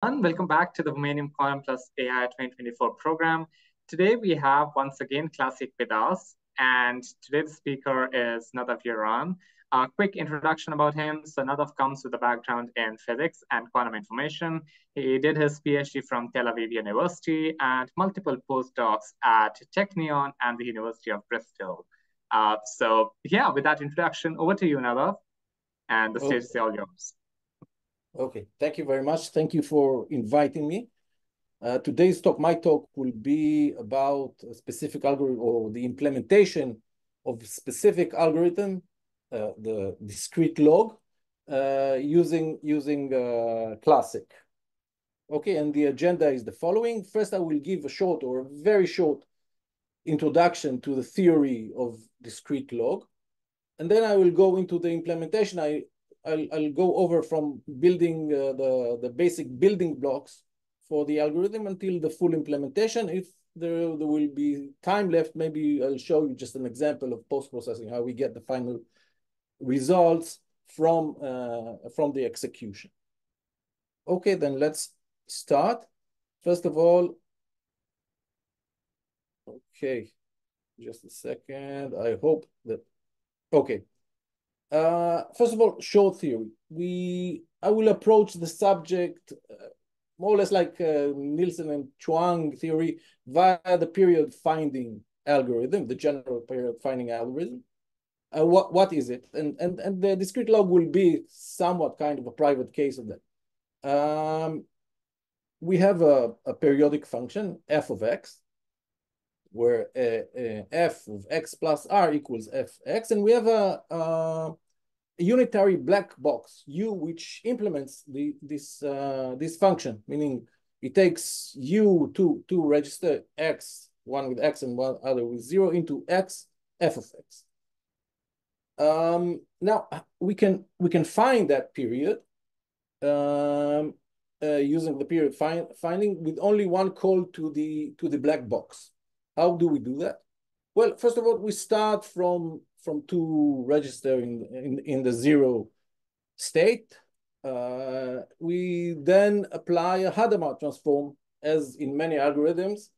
And welcome back to the Womanium Quantum Plus AI 2024 program. Today we have once again Classiq with us, and today's speaker is Nadav Yoran. A quick introduction about him. So Nadav comes with a background in physics and quantum information. He did his PhD from Tel Aviv University and multiple postdocs at Technion and the University of Bristol. So with that introduction, over to you, Nadav, and the stage Okay. is all yours. Okay. Thank you very much. Thank you for inviting me. My talk will be about a specific algorithm or the implementation of specific algorithm, the discrete log, using Classiq. Okay, and the agenda is the following. First, I will give a short or a very short introduction to the theory of discrete log, and then I will go into the implementation. I'll go over from building the basic building blocks for the algorithm until the full implementation. If there will be time left, maybe I'll show you just an example of post-processing, how we get the final results from the execution. Okay, then let's start. First of all, okay, just a second. I hope that, okay. First of all, short theory. I will approach the subject more or less like Nielsen and Chuang theory via the period finding algorithm, the general period finding algorithm. What is it? And the discrete log will be somewhat kind of a private case of that. We have a periodic function, f of x, where f of x plus r equals fx, and we have a unitary black box u, which implements this function, meaning it takes u to register x, one with x and one other with 0, into x f of x. Now we can find that period using the period finding with only one call to the black box. How do we do that? Well, first of all, we start from two register in the 0 state. We then apply a Hadamard transform, as in many algorithms,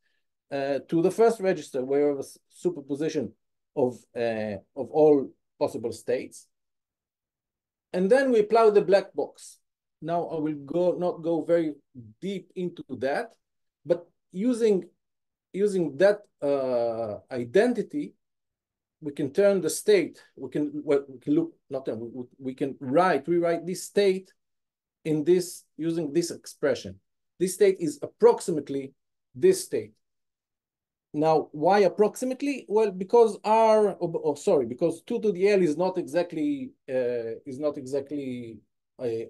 to the first register, where we have a superposition of all possible states. And then we apply the black box. Now I will not go very deep into that, but using that identity, we can turn the state. We can rewrite this state in this using this expression. This state is approximately this state. Now, why approximately? Well, because because 2 to the L is not exactly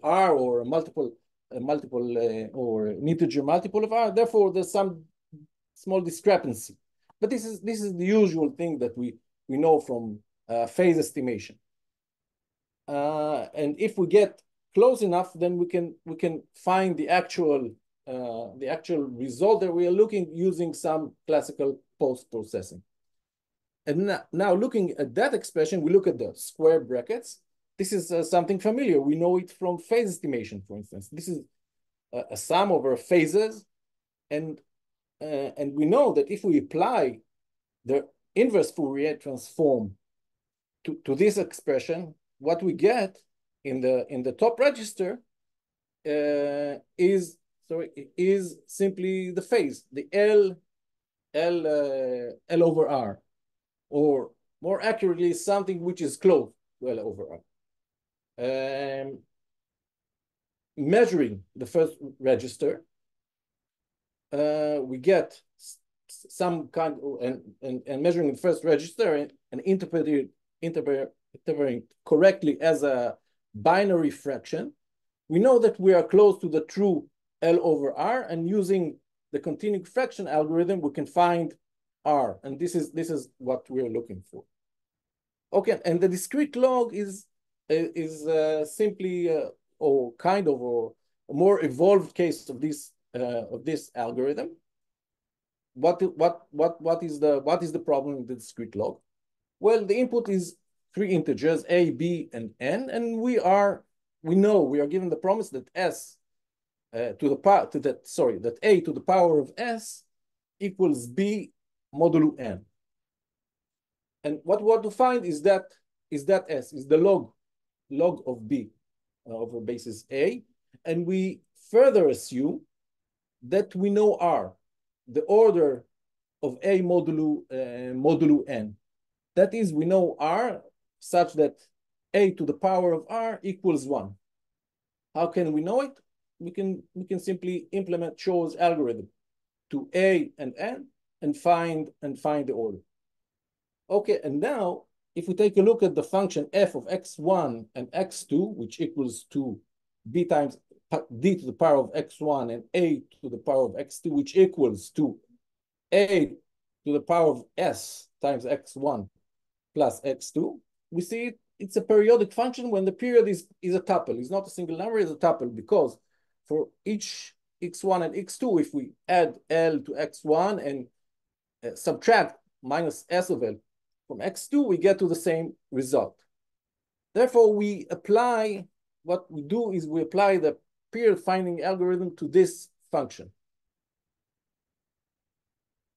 R or a multiple or an integer multiple of R. Therefore, there's some small discrepancy. But this is the usual thing that we know from phase estimation. And if we get close enough, then we can find the actual result that we are looking using some classical post-processing. And now looking at that expression, we look at the square brackets. This is something familiar. We know it from phase estimation, for instance. This is a sum over phases, and we know that if we apply the inverse Fourier transform to this expression, what we get in the top register is simply the phase, the L over R, or more accurately, something which is close to L over R. Measuring the first register, we get some kind of, and measuring the first register and interpreting correctly as a binary fraction, we know that we are close to the true L over R, and using the continuing fraction algorithm, we can find R, and this is what we're looking for. Okay, and the discrete log is simply or kind of a more evolved case of this algorithm. What is the problem with the discrete log? Well, the input is 3 integers, a, b, and n, and we are given the promise that s that A to the power of S equals B modulo N. And what we want to find is that S is the log of B over basis A. And we further assume that we know R, the order of A modulo N. That is, we know R such that A to the power of R equals 1. How can we know it? We can simply implement Shor's algorithm to A and N and find the order. Okay, and now if we take a look at the function f of x1 and x2, which equals to b times d to the power of x1 and a to the power of x2, which equals to a to the power of s times x1 plus x2, we see it's a periodic function when the period is a tuple. It's not a single number, it's a tuple, because for each x1 and x2, if we add L to x1 and subtract minus S of L from x2, we get to the same result. Therefore, what we do is we apply the period finding algorithm to this function.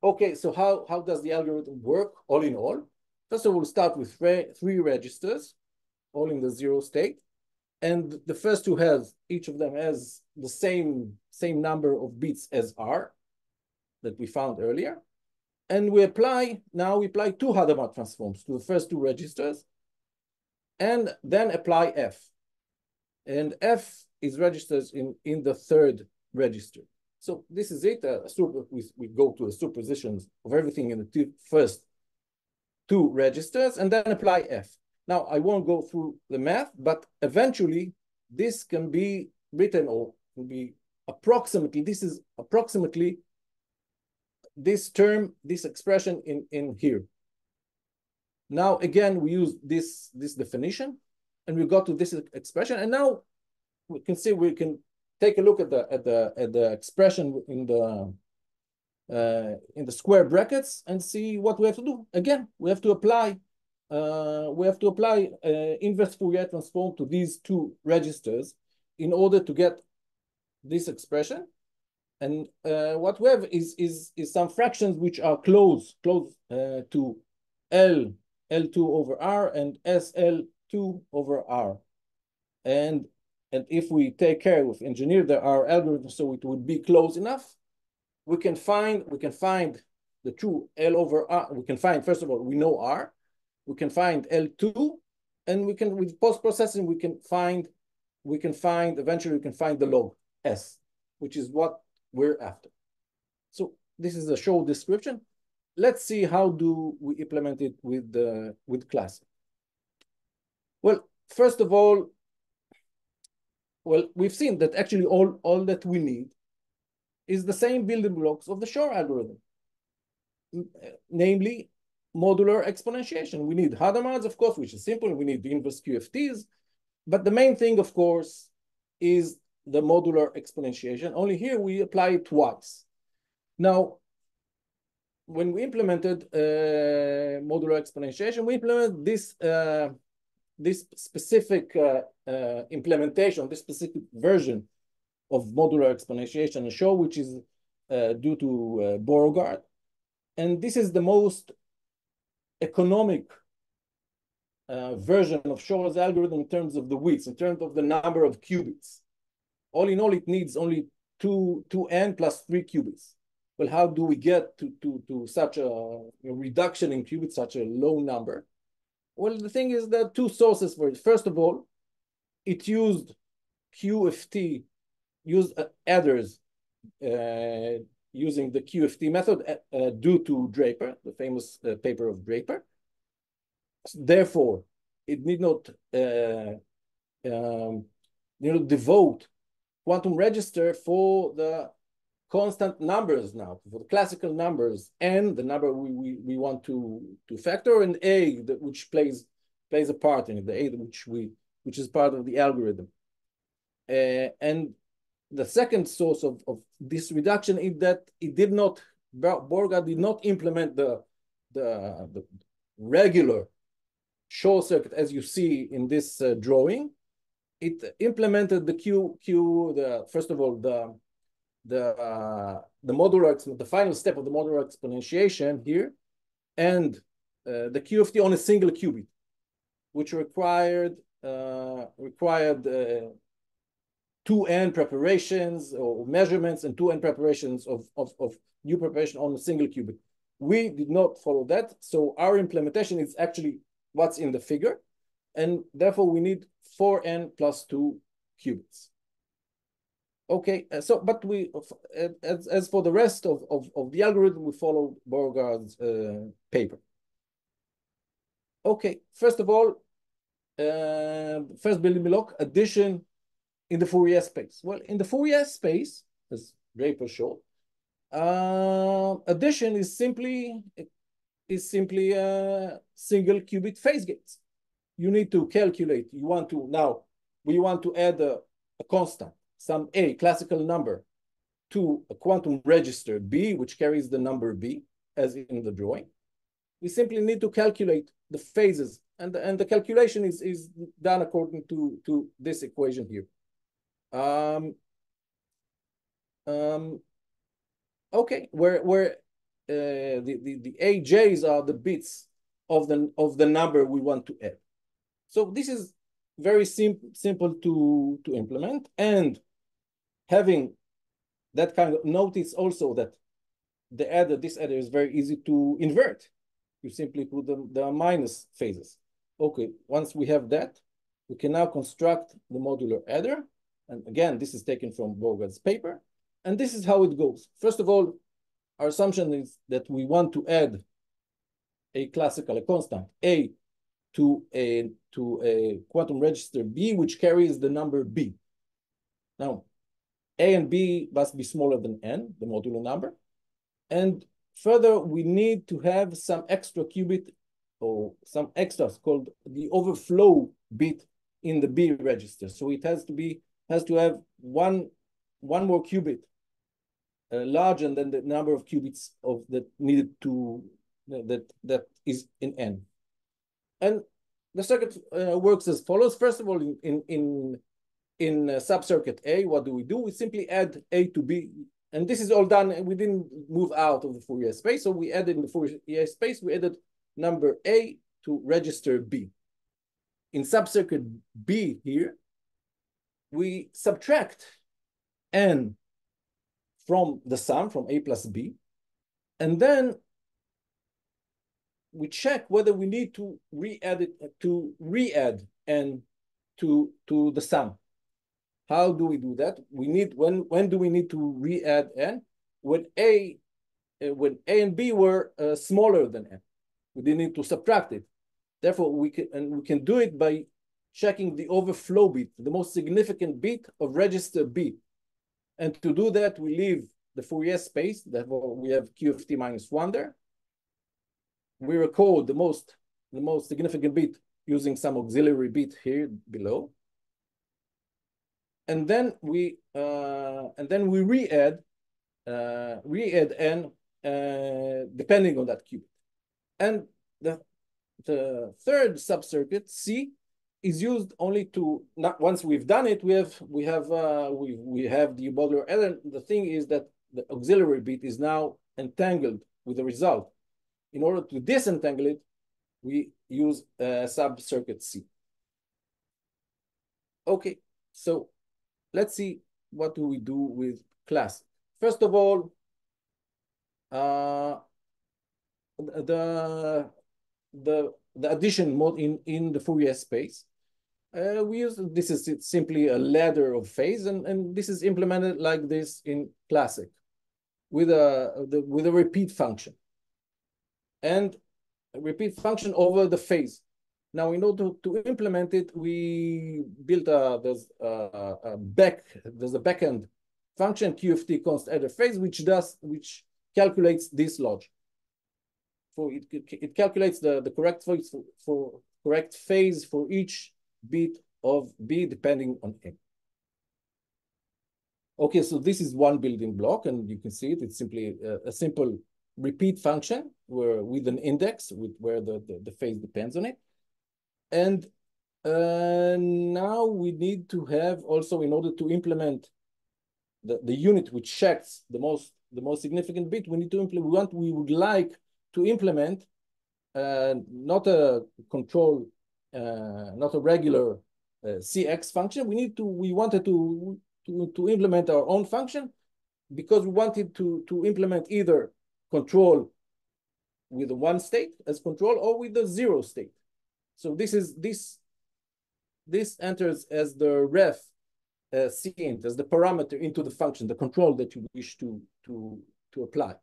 Okay, so how does the algorithm work all in all? First of all, we'll start with 3 registers, all in the 0 state. And the first two each of them has the same number of bits as R that we found earlier. And we apply 2 Hadamard transforms to the first 2 registers, and then apply F. And F is registers in the 3rd register. So this is it. We go to the superpositions of everything in the first 2 registers and then apply F. Now, I won't go through the math, but eventually this can be written, or can be approximately, this is approximately this expression in here. Now, again, we use this definition and we got to this expression. And now we can see, we can take a look at the expression in the square brackets and see what we have to do. Again, we have to apply inverse Fourier transform to these 2 registers in order to get this expression. And what we have is some fractions which are close to L2 over R and SL2 over R. And if we take care of engineer our algorithm so it would be close enough, we can find the true L over R. We can find, first of all, we know R. We can find L2, and we can, with post-processing, eventually we can find the log S, which is what we're after. So this is a short description. Let's see how do we implement it with Classiq. Well, first of all, we've seen that actually all that we need is the same building blocks of the Shor algorithm, namely modular exponentiation. We need Hadamards, of course, which is simple. We need the inverse QFTs. But the main thing, of course, is the modular exponentiation. Only here we apply it twice. Now, when we implemented modular exponentiation, we implemented this specific implementation, this specific version of modular exponentiation in Shor, which is due to Beauregard. And this is the most economic version of Shor's algorithm in terms of the widths, in terms of the number of qubits. All in all, it needs only 2n plus 3 qubits. Well, how do we get to such a reduction in qubits, such a low number? Well, the thing is that 2 sources for it. First of all, it used QFT, used adders using the QFT method due to Draper, the famous paper of Draper. Therefore, it need not devote quantum register for the constant numbers now, for the classical numbers, and the number we want to factor, and A, which plays a part in it, the A which is part of the algorithm. And the second source of this reduction is that Beauregard did not implement the regular Shor circuit as you see in this drawing, it implemented first of all, the final step of the modular exponentiation here, and the QFT on a single qubit, which required 2n preparations or measurements and 2n preparations of new preparation on a single qubit. We did not follow that, so our implementation is actually what's in the figure, and therefore we need 4n plus 2 qubits. Okay, but we, as for the rest of the algorithm, we follow Beauregard's paper. Okay, first of all, first building block, addition in the Fourier space. Well, in the Fourier space, as Draper showed, addition is simply single qubit phase gates. You need to calculate. We want to add a constant, some A, classical number, to a quantum register B, which carries the number B, as in the drawing. We simply need to calculate the phases, and the calculation is done according to this equation here. Okay, where the AJs are the bits of the number we want to add. So this is very simple to implement, and having that kind of notice also that this adder is very easy to invert. You simply put the minus phases. Okay, once we have that, we can now construct the modular adder. And again, this is taken from Beauregard's paper. And this is how it goes. First of all, our assumption is that we want to add a constant A to a quantum register B, which carries the number B. Now, A and B must be smaller than N, the modular number. And further, we need to have some extra qubit or some extras called the overflow bit in the B register. So it has to have one more qubit larger than the number of qubits that needed to that is in N. And the circuit works as follows. First of all, in subcircuit A, what do? We simply add A to B. And this is all done. We didn't move out of the Fourier space. So we added in the Fourier space, we added number A to register B. In subcircuit B here, we subtract N from the sum, from A plus B. And then we check whether we need to re-add N to the sum. How do we do that? When do we need to re-add N? When A and B were smaller than N. We didn't need to subtract it. Therefore, we can do it by checking the overflow bit, the most significant bit of register B. And to do that, we leave the Fourier space. Therefore, we have QFT minus 1 there. We record the most significant bit using some auxiliary bit here below. And then we re-add N depending on that qubit. And the third subcircuit C is used only to, not once we've done it, we have the modular adder. The thing is that the auxiliary bit is now entangled with the result. In order to disentangle it, we use subcircuit C. Okay, so let's see what do we do with Classiq. First of all, the addition mode in the Fourier space. We use, this is simply a ladder of phase, and this is implemented like this in Classiq with a repeat function. And a repeat function over the phase. Now, in order to implement it, we built there's a backend function QFT const adder phase, which calculates this logic. It calculates the correct phase correct phase for each bit of B depending on A. Okay, so this is one building block, and you can see it. It's simply a simple repeat function with an index where the phase depends on it. And Now we need to have also, in order to implement the unit which checks the most significant bit, we need to implement, we would like to implement not a control, not a regular CX function. We wanted to implement our own function, because we wanted to implement either control with a 1 state as control, or with a 0 state. So this enters as the ref cint, as the parameter into the function, the control that you wish to apply.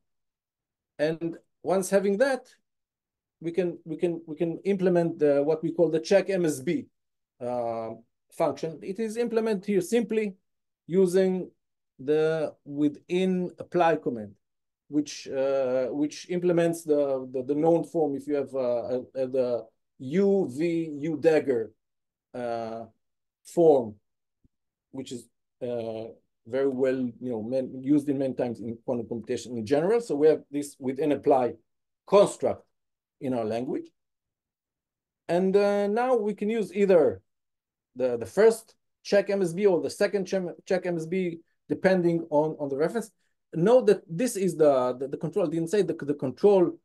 And once having that, we can implement what we call the check MSB function. It is implemented here simply using the within apply command, which implements the known form. If you have the u dagger form, which is very well used in many times in quantum computation in general. So we have this within apply construct in our language. And now we can use either the first check MSB or the second check MSB, depending on the reference. Note that this is the control. I didn't say the control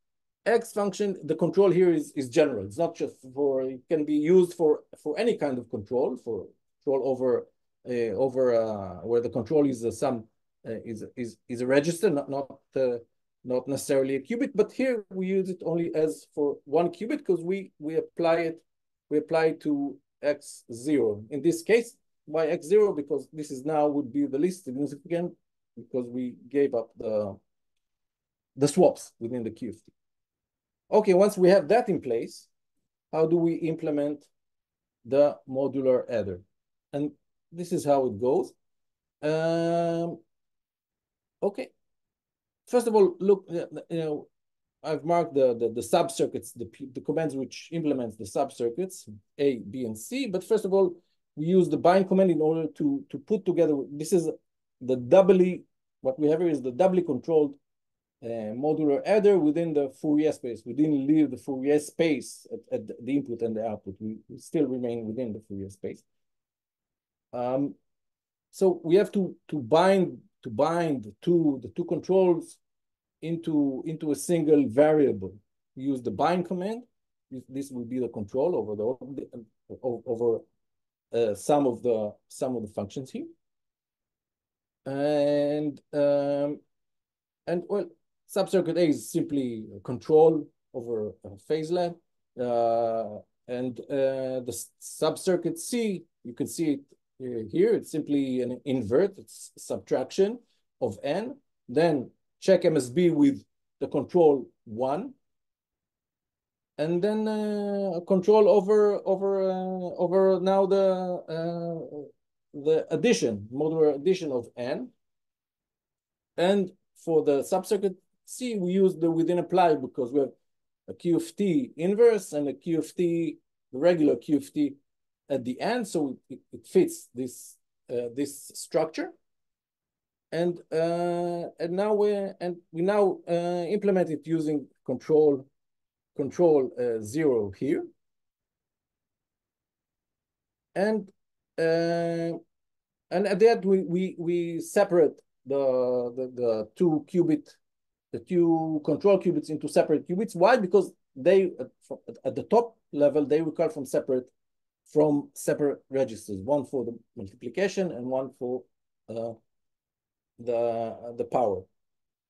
X function. The control here is general. It's not just for, it can be used for any kind of control, for control over where the control is is a register, not necessarily a qubit. But here we use it only as for 1 qubit, because we apply it to x0. In this case, why x0? Because this is now would be the least significant, because we gave up the swaps within the QFT. Okay, once we have that in place, how do we implement the modular adder? And this is how it goes. Okay. First of all, look, I've marked the subcircuits, the commands which implements the subcircuits A, B, and C. But first of all, we use the bind command in order to put together. This is the doubly, what we have here is the doubly controlled modular adder within the Fourier space. We didn't leave the Fourier space at the input and the output. We still remain within the Fourier space. So we have to bind the two controls into a single variable. We use the bind command. This will be the control over some of the functions here. And well, subcircuit A is simply control over a phase lab. And the subcircuit C, you can see it here. It's simply an invert. It's subtraction of n. Then check MSB with the control 1, and then control over now the addition, modular addition of n. And for the subcircuit C, we use the within apply, because we have a QFT inverse and a QFT, the regular QFT at the end, so it fits this structure. And now we implement it using control 0 here. And at the end we separate the two control qubits into separate qubits. Why? Because they at the top level they recall from separate registers, one for the multiplication and one for the power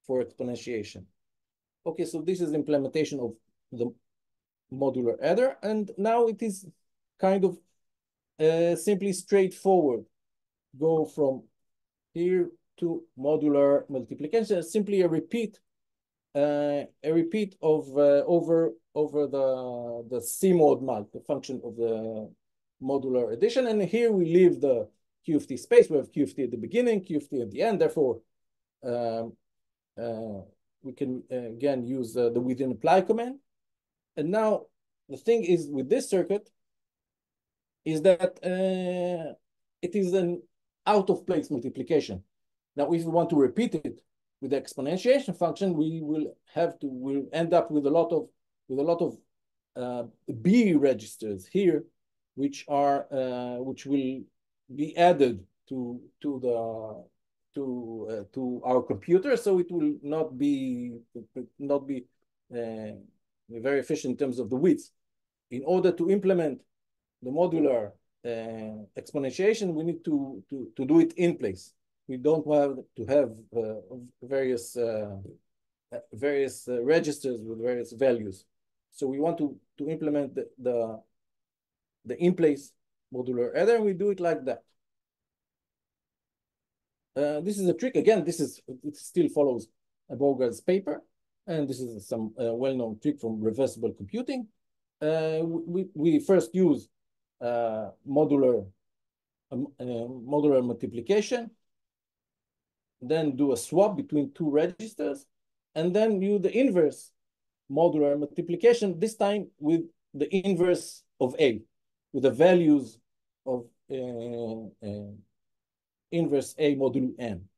for exponentiation. Okay, so this is implementation of the modular adder, and now it is kind of simply straightforward. Go from here to modular multiplication, simply a repeat of over the CMOD mult, the function of the modular addition. And here we leave the QFT space. We have QFT at the beginning, QFT at the end. Therefore, we can again use the within apply command. And now the thing is with this circuit is that it is an out of place multiplication. Now, if we want to repeat it with the exponentiation function, we'll end up with a lot of B registers here which will be added to our computer, so it will not be very efficient in terms of the width. In order to implement the modular exponentiation, we need to do it in place. We don't have to have various registers with various values. So we want to implement the in-place modular adder, and we do it like that. This is a trick. Again, it still follows Borgard's paper, and this is some well-known trick from reversible computing. We first use modular multiplication, then do a swap between two registers, and then use the inverse modular multiplication, this time with the inverse of A, with the values of inverse A modulo n.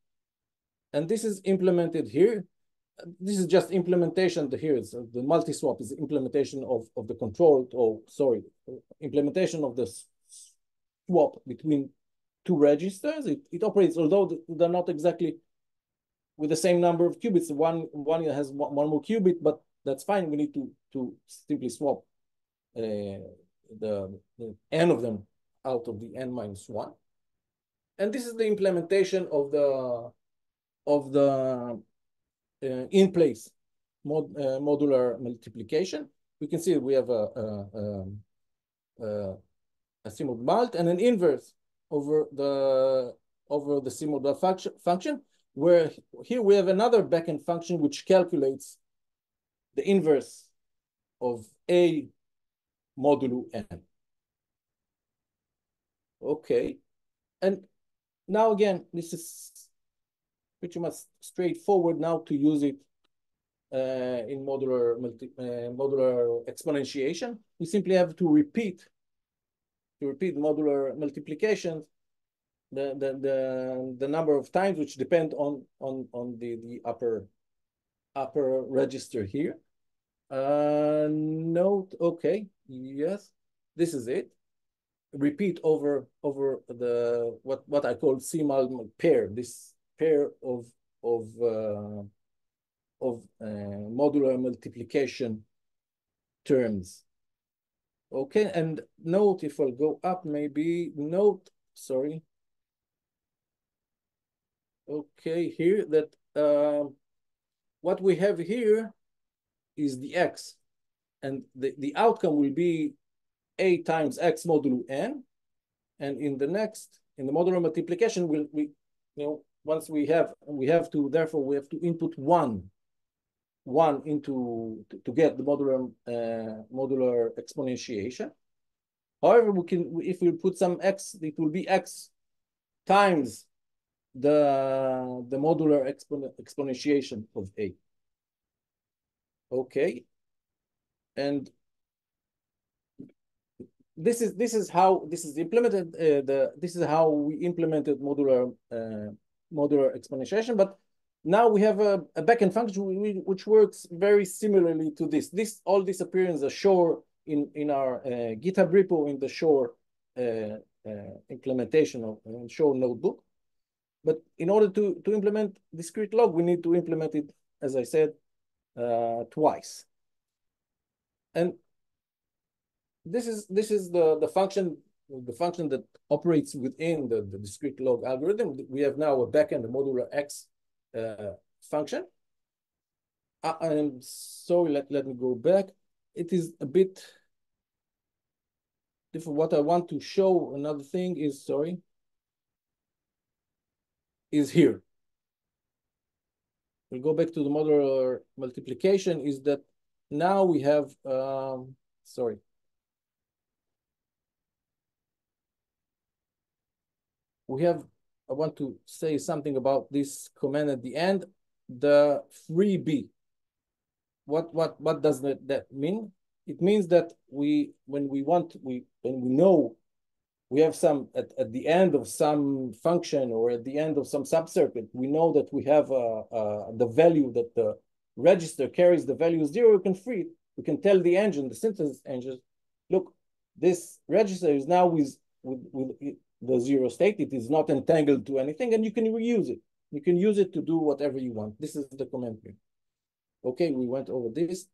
And this is implemented here. This is just implementation. Here is the multi-swap is implementation of the control, implementation of the swap between two registers. It operates, although they're not exactly with the same number of qubits. One has one more qubit, but that's fine. We need to simply swap the n of them out of the n minus 1. And this is the implementation of the in-place modular multiplication. We can see we have a CMOD mult and an inverse over the CMOD function, where here we have another backend function which calculates the inverse of A modulo n. Okay, and now again, this is pretty much straightforward now to use it in modular exponentiation. We simply have to repeat modular multiplications the number of times, which depend on the upper register here. Note, okay, yes, this is it. Repeat over the what I call CMUL pair, this pair of modular multiplication terms. Okay, and note, if I'll go up, maybe note, sorry. Okay, here that what we have here is the x, and the outcome will be A times x modulo n, and in the modular multiplication, once we have to input one into to get the modular exponentiation. However, if we put some x, it will be x times the modular exponentiation of A. Okay, and this is how this is implemented. This is how we implemented modular exponentiation. But now we have a backend function which works very similarly to this. All this appears in the Shor in our GitHub repo, in the Shor implementation of Shor notebook. But in order to implement discrete log, we need to implement it, as I said, twice. And this is the function that operates within the discrete log algorithm. We have now a backend, a modular x function. I'm sorry, let me go back. It is a bit different. What I want to show, another thing is, is here. We'll go back to the modular multiplication, is that now we have, I want to say something about this command at the end, the freebie. What does that mean? It means that when we know we have some at the end of some function or at the end of some subcircuit, we know that we have the value that the register carries the value 0. We can free it. We can tell the engine, the synthesis engine, look, this register is now with the zero state. It is not entangled to anything, and you can reuse it. You can use it to do whatever you want. This is the command print. Okay, we went over this.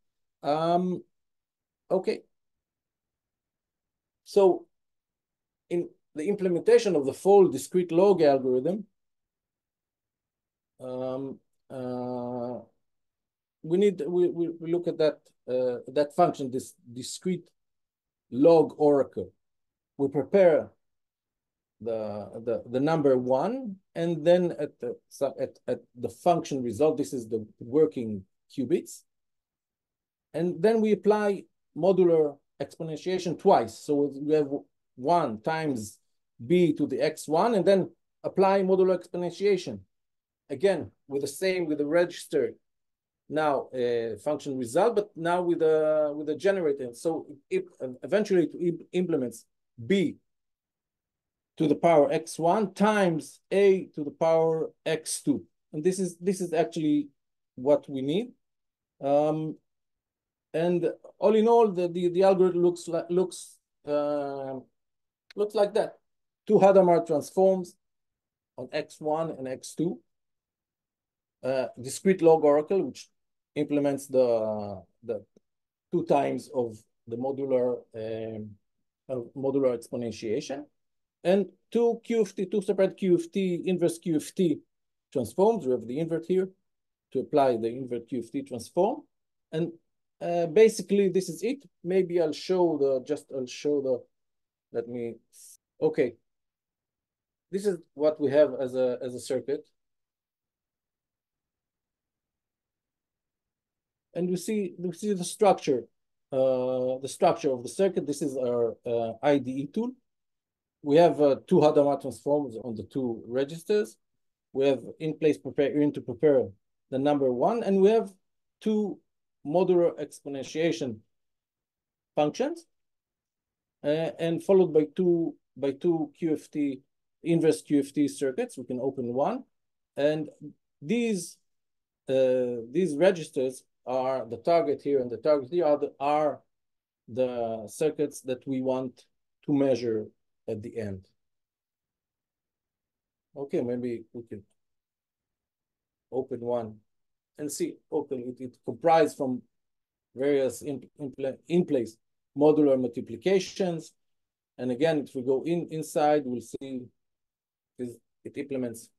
Okay. So in the implementation of the full discrete log algorithm, we look at that function, this discrete log oracle. We prepare the number one, and then at the function result, this is the working qubits, and then we apply modular exponentiation twice. So we have 1 times b to the x1, and then apply modular exponentiation again with the register now function result, but now with a generator. So eventually it implements b to the power x1 times a to the power x2, and this is actually what we need. And all in all, the algorithm looks like that. 2 Hadamard transforms on x1 and x2. Discrete log oracle, which implements the 2 times of the modular exponentiation, and 2 separate QFT, inverse QFT transforms. We have the invert here to apply the invert QFT transform, and basically this is it. Maybe I'll show the let me. Okay, this is what we have as a circuit. And we see the structure of the circuit. This is our IDE tool. We have 2 Hadamard transforms on the 2 registers. We have in place to prepare the number 1, and we have 2 modular exponentiation functions, and followed by two QFT inverse QFT circuits. We can open one, and these registers are the target here and the target here are the circuits that we want to measure at the end. Okay, maybe we can open one and see. Open it comprises from various in place modular multiplications, and again, if we go inside, we'll see it implements.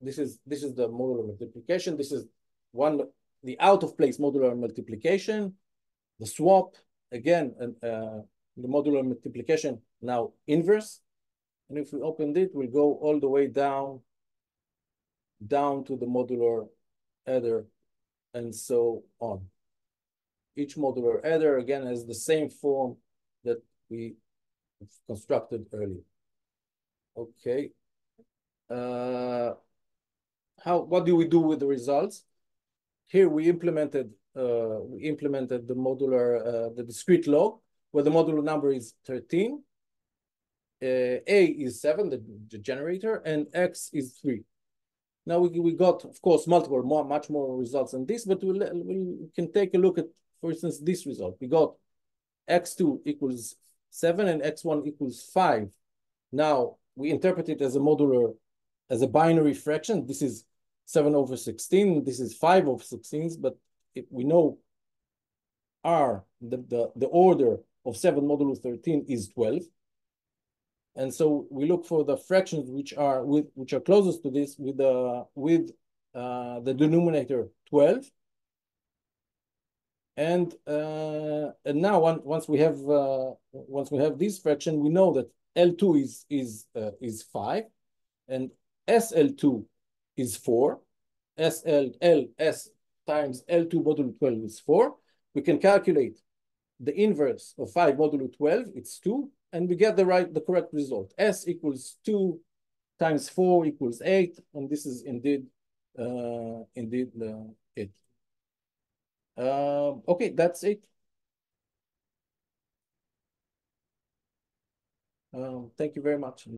This is the modular multiplication. This is the out of place modular multiplication, the swap again, and the modular multiplication now inverse. And if we open it, we'll go all the way down to the modular adder, and so on. Each modular adder again has the same form that we constructed earlier. Okay. What do we do with the results? Here we implemented the modular the discrete log, where the modular number is 13. A is 7, the generator, and X is 3. Now we got, of course, much more results than this, but we can take a look at, for instance, this result. We got X2 equals 7 and X1 equals 5. Now we interpret it as a binary fraction. This is 7 over 16. This is 5 over 16. But we know the order of 7 modulo 13 is 12. And so we look for the fractions which are closest to this with the denominator 12. And now once we have this fraction, we know that L2 is 5, and SL2 is 4. S times L2 modulo 12 is 4. We can calculate the inverse of 5 modulo 12, it's 2, and we get the correct result. S equals 2 times 4 equals 8, and this is indeed it. Okay, that's it. Thank you very much.